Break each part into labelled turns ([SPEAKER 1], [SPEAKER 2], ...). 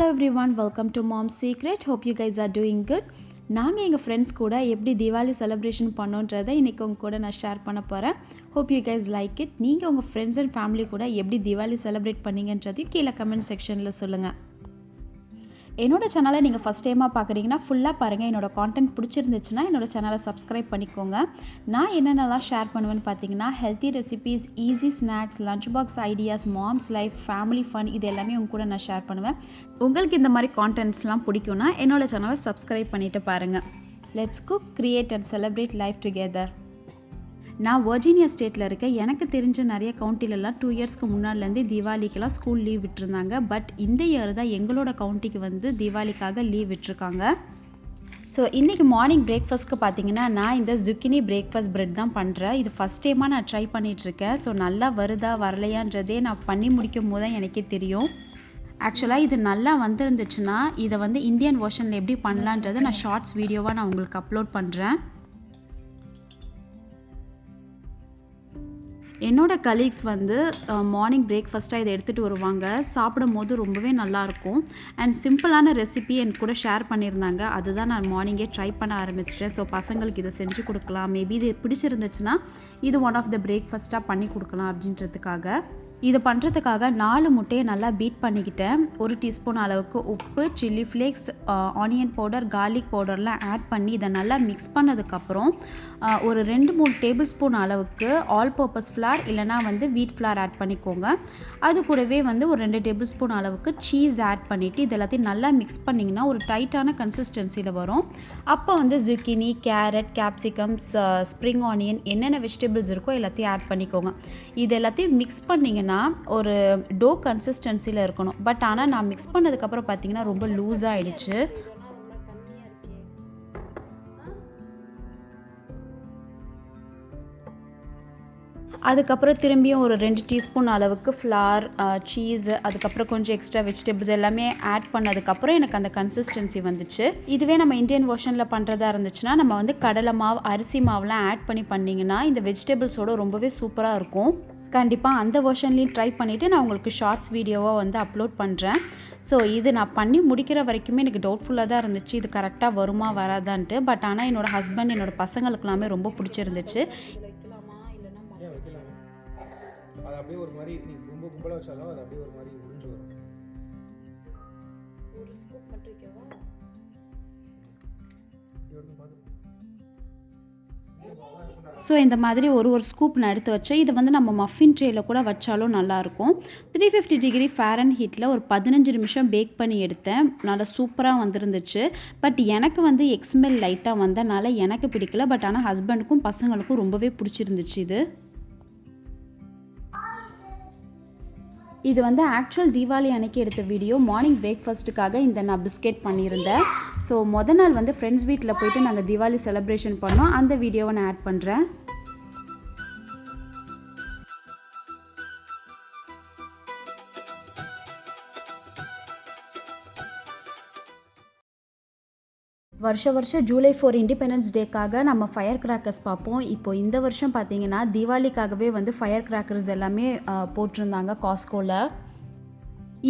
[SPEAKER 1] Hello everyone, welcome to Mom's Secret. Hope you guys are doing good. நாங்கள் எங்கள் friends கூட எப்படி Deepavali celebration பண்ணோன்றதை இன்றைக்கி உங்கள் கூட நான் ஷேர் பண்ண போகிறேன். Hope you guys like it. நீங்கள் உங்கள் ஃப்ரெண்ட்ஸ் அண்ட் ஃபேமிலி கூட எப்படி தீபாவளி செலிப்ரேட் பண்ணீங்கன்றதையும் கீழே கமெண்ட் செக்ஷனில் சொல்லுங்கள். என்னோட சேனலை நீங்கள் ஃபஸ்ட் டைமாக பார்க்குறீங்கன்னா ஃபுல்லாக பாருங்கள். என்னோடய கான்டென்ட் பிடிச்சிருந்துச்சுன்னா என்னோடய சேனலை சப்ஸ்கிரைப் பண்ணிக்கோங்க. நான் என்னென்னலாம் ஷேர் பண்ணுவேன்னு பார்த்தீங்கன்னா healthy recipes, easy snacks, lunch box ideas, moms life, family fun, இது எல்லாமே உங்க கூட நான் ஷேர் பண்ணுவேன். உங்களுக்கு இந்த மாதிரி கான்டென்ட்ஸ்லாம் பிடிக்கும்னா என்னோடய சேனலை சப்ஸ்கிரைப் பண்ணிவிட்டு பாருங்கள். Let's cook, create and celebrate life together. நான் வர்ஜீனியா ஸ்டேட்டில் இருக்க. எனக்கு தெரிஞ்ச நிறைய கவுண்டிலெலாம் 2 இயர்ஸ்க்கு முன்னாடிலேருந்து தீபாவளிக்கெலாம் ஸ்கூல் லீவ் விட்டுருந்தாங்க. பட் இந்த இயர் தான் எங்களோட கவுண்டிக்கு வந்து தீபாவளிக்காக லீவ் விட்டுருக்காங்க. ஸோ இன்றைக்கி மார்னிங் பிரேக்ஃபாஸ்ட்க்கு பார்த்தீங்கன்னா நான் இந்த ஜுக்கினி பிரேக்ஃபாஸ்ட் ப்ரெட் தான் பண்ணுறேன். இது ஃபஸ்ட் டைமாக நான் ட்ரை பண்ணிகிட்ருக்கேன். ஸோ நல்லா வருதா வரலையான்றதே நான் பண்ணி முடிக்கும் போது தான் எனக்கே தெரியும். ஆக்சுவலாக இது நல்லா வந்துருந்துச்சுன்னா இதை வந்து இந்தியன் வெர்ஷனில் எப்படி பண்ணலான்றதை நான் ஷார்ட்ஸ் வீடியோவாக நான் உங்களுக்கு அப்லோட் பண்ணுறேன். என்னோடய கலீக்ஸ் வந்து மார்னிங் பிரேக்ஃபாஸ்ட்டாக இதை எடுத்துகிட்டு வருவாங்க. சாப்பிடும் போது ரொம்பவே நல்லாயிருக்கும். அண்ட் சிம்பிளான ரெசிபி என் கூட ஷேர் பண்ணியிருந்தாங்க. அதுதான் நான் மார்னிங்கே ட்ரை பண்ண ஆரம்பிச்சிட்டேன். ஸோ பசங்களுக்கு இதை செஞ்சு கொடுக்கலாம், மேபி இது பிடிச்சிருந்துச்சுன்னா இது ஒன் ஆஃப் த பிரேக்ஃபாஸ்ட்டாக பண்ணி கொடுக்கலாம் அப்படின்றதுக்காக. இது பண்ணுறதுக்காக 4 முட்டையை நல்லா பீட் பண்ணிக்கிட்டேன். 1 டீஸ்பூன் அளவுக்கு உப்பு, chilli flakes, onion powder, garlic பவுடர்லாம் ஆட் பண்ணி இதை நல்லா மிக்ஸ் பண்ணதுக்கப்புறம் ஒரு 2-3 டேபிள் ஸ்பூன் அளவுக்கு ஆல் பர்பஸ் ஃப்ளார் இல்லைனா வந்து வீட் ஃப்ளார் ஆட் பண்ணிக்கோங்க. அது கூடவே வந்து ஒரு 2 டேபிள் ஸ்பூன் அளவுக்கு சீஸ் ஆட் பண்ணிவிட்டு இது எல்லாத்தையும் நல்லா மிக்ஸ் பண்ணிங்கன்னா ஒரு டைட்டான கன்சிஸ்டன்சியில் வரும். அப்போ வந்து zucchini, carrot, capsicums, spring onion, என்னென்ன வெஜிடபிள்ஸ் இருக்கோ எல்லாத்தையும் ஆட் பண்ணிக்கோங்க. இது எல்லாத்தையும் மிக்ஸ் பண்ணிங்கன்னா ஒரு டோ கன்சிஸ்டன்சியில் இருக்கணும். பட் ஆனால் நான் மிக்ஸ் பண்ணதுக்கப்புறம் பார்த்தீங்கன்னா ரொம்ப லூஸாக ஆகிடுச்சு. அதுக்கப்புறம் திரும்பியும் ஒரு 2 டீஸ்பூன் அளவுக்கு ஃப்ளார், சீஸ், அதுக்கப்புறம் கொஞ்சம் எக்ஸ்ட்ரா வெஜிடபிள்ஸ் எல்லாமே ஆட் பண்ணதுக்கப்புறம் எனக்கு அந்த கன்சிஸ்டன்சி வந்துச்சு. இதுவே நம்ம இந்தியன் வெர்ஷனில் பண்ணுறதா இருந்துச்சுன்னா நம்ம வந்து கடலை மாவு, அரிசி மாவுலாம் ஆட் பண்ணிங்கன்னா இந்த வெஜிடபிள்ஸோட ரொம்பவே சூப்பராக இருக்கும். கண்டிப்பாக அந்த வெர்ஷன்லேயும் ட்ரை பண்ணிவிட்டு நான் உங்களுக்கு ஷார்ட்ஸ் வீடியோவாக வந்து அப்லோட் பண்ணுறேன். ஸோ இது நான் பண்ணி முடிக்கிற வரைக்குமே எனக்கு டவுட்ஃபுல்லாக தான் இருந்துச்சு, இது கரெக்டாக வருமா வராதான்ட்டு. பட் ஆனால் என்னோடய ஹஸ்பண்ட், என்னோடய பசங்களுக்குலாமே ரொம்ப பிடிச்சிருந்துச்சு.
[SPEAKER 2] அது அப்படியே ஒரு மாதிரி நீ ரொம்ப கும்பலா வச்சாலும் அது அப்படியே ஒரு மாதிரி உறிஞ்சு வரும்.
[SPEAKER 1] ஒரு ஸ்கூப் மட்டும் வைக்கவா?
[SPEAKER 2] இவருக்கு பாத்து.
[SPEAKER 1] ஸோ இந்த மாதிரி ஒரு ஸ்கூப் நான் எடுத்து வச்சேன். இது வந்து நம்ம மஃபின் ட்ரேயில் கூட வச்சாலும் நல்லாயிருக்கும். 350 டிகிரி ஃபாரன்ஹீட்டில் ஒரு 15 நிமிஷம் பேக் பண்ணி எடுத்தேன். நல்லா சூப்பராக வந்துருந்துச்சு. பட் எனக்கு வந்து எக்ஸ்மெல் லைட்டாக வந்தனால எனக்கு பிடிக்கல. பட் ஆனால் ஹஸ்பண்டுக்கும் பசங்களுக்கும் ரொம்பவே பிடிச்சிருந்துச்சு இது. இது வந்து ஆக்சுவல் தீபாவளி அன்னைக்கு எடுத்த வீடியோ. மார்னிங் பிரேக்ஃபாஸ்ட்டுக்காக இந்த நான் பிஸ்கெட் பண்ணியிருந்தேன். ஸோ மொதல் நாள் வந்து ஃப்ரெண்ட்ஸ் வீட்டில் போயிட்டு நாங்கள் தீபாவளி செலிப்ரேஷன் பண்ணோம். அந்த வீடியோவை நான் ஆட் பண்ணுறேன். வருஷம் ஜூலை 4 இண்டிபெண்டன்ஸ் டேக்காக நம்ம ஃபயர் கிராக்கர்ஸ் பார்ப்போம். இப்போ இந்த வருஷம் பார்த்தீங்கன்னா தீபாவளிக்காகவே வந்து ஃபயர் கிராக்கர்ஸ் எல்லாமே போட்டிருந்தாங்க காஸ்கோவில்.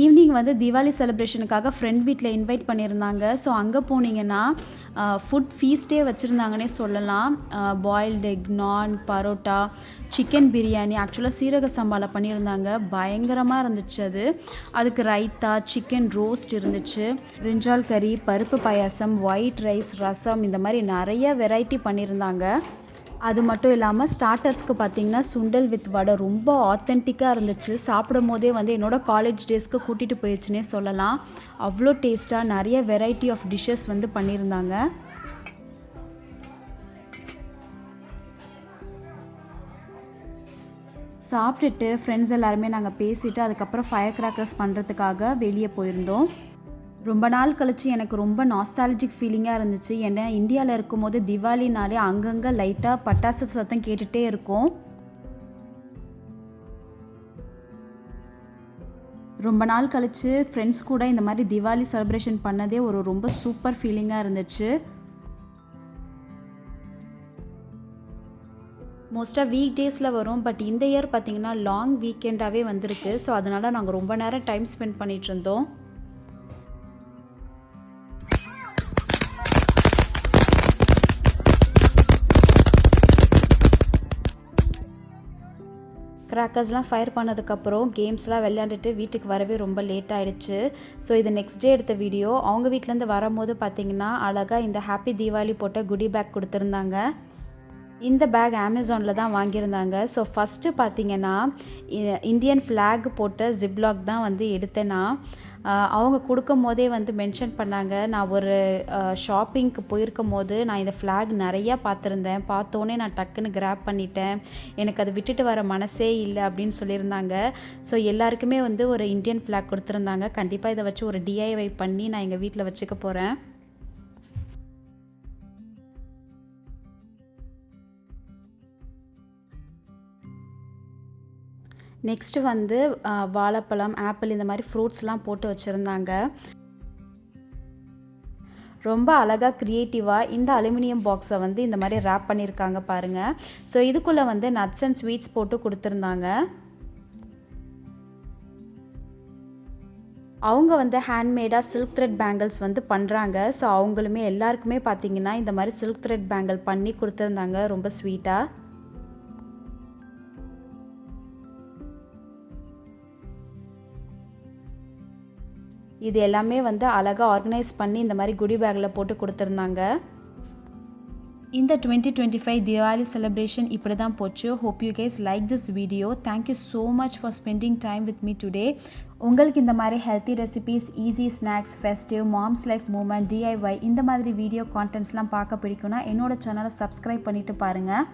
[SPEAKER 1] ஈவினிங் வந்து தீபாவளி செலிப்ரேஷனுக்காக ஃப்ரெண்ட் வீட்டில் இன்வைட் பண்ணியிருந்தாங்க. ஸோ அங்கே போனீங்கன்னா ஃபுட் ஃபீஸ்டே வச்சுருந்தாங்கன்னே சொல்லலாம். பாயில்டு எக், நான், பரோட்டா, சிக்கன் பிரியாணி, ஆக்சுவலாக சீரக சம்பாவில் பண்ணியிருந்தாங்க. பயங்கரமாக இருந்துச்சு அது. அதுக்கு ரைத்தா, சிக்கன் ரோஸ்ட் இருந்துச்சு, பிரிஞ்சால் கறி, பருப்பு பாயாசம், ஒயிட் ரைஸ், ரசம், இந்த மாதிரி நிறைய வெரைட்டி பண்ணியிருந்தாங்க. அது மட்டும் இல்லாமல் ஸ்டார்டர்ஸ்க்கு பார்த்திங்கன்னா சுண்டல் வித் வடை ரொம்ப ஆத்தென்டிக்காக இருந்துச்சு. சாப்பிடும் போதே வந்து என்னோடய காலேஜ் டேஸ்க்கு கூட்டிகிட்டு போயிடுச்சுன்னே சொல்லலாம். அவ்வளோ டேஸ்ட்டாக நிறைய வெரைட்டி ஆஃப் டிஷ்ஷஸ் வந்து பண்ணியிருந்தாங்க. சாப்பிட்டுட்டு ஃப்ரெண்ட்ஸ் எல்லாருமே நாங்கள் பேசிவிட்டு அதுக்கப்புறம் ஃபயர் கிராக்கர்ஸ் பண்ணுறதுக்காக வெளியே போயிருந்தோம். ரொம்ப நாள் கழிச்சு எனக்கு ரொம்ப நாஸ்டாலஜிக் ஃபீலிங்காக இருந்துச்சு. ஏன்னா இந்தியாவில் இருக்கும்போது தீபாவளினாலே அங்கங்கே லைட்டாக பட்டாசு சத்தம் கேட்டுகிட்டே இருக்கும். ரொம்ப நாள் கழிச்சு ஃப்ரெண்ட்ஸ் கூட இந்த மாதிரி தீபாவளி செலிப்ரேஷன் பண்ணதே ஒரு ரொம்ப சூப்பர் ஃபீலிங்காக இருந்துச்சு. மோஸ்ட்டாக வீக் டேஸில் வரும். பட் இந்த இயர் பார்த்திங்கன்னா லாங் வீக்கெண்டாகவே வந்திருக்கு. ஸோ அதனால் நாங்கள் ரொம்ப நேரம் டைம் ஸ்பெண்ட் பண்ணிகிட்ருந்தோம். கிராக்கர்ஸ்லாம் ஃபயர் பண்ணதுக்கப்புறம் கேம்ஸ்லாம் விளையாண்டுட்டு வீட்டுக்கு வரவே ரொம்ப லேட் ஆகிடுச்சு. ஸோ இது நெக்ஸ்ட் டே எடுத்த வீடியோ. அவங்க வீட்டிலேருந்து வரும்போது பார்த்திங்கன்னா அழகாக இந்த ஹாப்பி தீபாவளி போட்ட குடி பேக் கொடுத்துருந்தாங்க. இந்த பேக் அமேசானில் தான் வாங்கியிருந்தாங்க. ஸோ ஃபஸ்ட்டு பார்த்திங்கன்னா இந்தியன் ஃப்ளாக் போட்ட ஜிப்லாக் தான் வந்து எடுத்தேன்னா அவங்க கொடுக்கும் போதே வந்து மென்ஷன் பண்ணாங்க. நான் ஒரு ஷாப்பிங்க்கு போயிருக்கும் போது நான் இந்த ஃப்ளாக் நிறையா பார்த்துருந்தேன். பார்த்தோன்னே நான் டக்குன்னு கிராப் பண்ணிட்டேன். எனக்கு அதை விட்டுட்டு வர மனசே இல்லை அப்படின்னு சொல்லியிருந்தாங்க. ஸோ எல்லாருக்குமே வந்து ஒரு இந்தியன் ஃப்ளாக் கொடுத்துருந்தாங்க. கண்டிப்பாக இதை வச்சு ஒரு டிஐஒய் பண்ணி நான் எங்கள் வீட்டில் வச்சுக்க போகிறேன். நெக்ஸ்ட்டு வந்து வாழைப்பழம், ஆப்பிள் இந்த மாதிரி ஃப்ரூட்ஸ்லாம் போட்டு வச்சுருந்தாங்க. ரொம்ப அழகாக க்ரியேட்டிவாக இந்த அலுமினியம் பாக்ஸை வந்து இந்த மாதிரி ரேப் பண்ணியிருக்காங்க பாருங்கள். ஸோ இதுக்குள்ளே வந்து நட்ஸ் அண்ட் ஸ்வீட்ஸ் போட்டு கொடுத்துருந்தாங்க. அவங்க வந்து ஹேண்ட்மேடாக சில்க் த்ரெட் பேங்கிள்ஸ் வந்து பண்ணுறாங்க. ஸோ அவங்களுமே எல்லாருக்குமே பார்த்திங்கன்னா இந்த மாதிரி சில்க் த்ரெட் பேங்கிள் பண்ணி கொடுத்துருந்தாங்க ரொம்ப ஸ்வீட்டாக. இது எல்லாமே வந்து அழகாக ஆர்கனைஸ் பண்ணி இந்த மாதிரி குடி பேக்கில் போட்டு கொடுத்துருந்தாங்க. இந்த 2025 Diwali celebration இப்படி தான் போச்சு. Hope you guys like this video. Thank you so much for spending time with me today. உங்களுக்கு இந்த மாதிரி healthy recipes, easy snacks, festive, moms life moment, DIY இந்த மாதிரி வீடியோ கான்டென்ட்ஸ்லாம் பார்க்க பிடிக்கும்னா என்னோட சேனலை சப்ஸ்கிரைப் பண்ணிவிட்டு பாருங்கள்.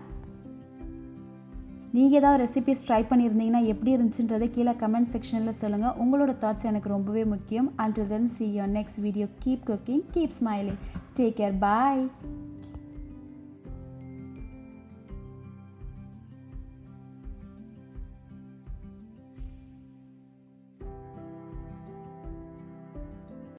[SPEAKER 1] நீங்கள் ஏதாவது ரெசிபீஸ் ட்ரை பண்ணியிருந்தீங்கன்னா எப்படி இருந்துச்சுன்றதை கீழே கமெண்ட் செக்ஷனில் சொல்லுங்கள். உங்களோட தாட்ஸ் எனக்கு ரொம்பவே முக்கியம். Until then, see you on next video. Keep cooking, keep smiling. Take care. Bye.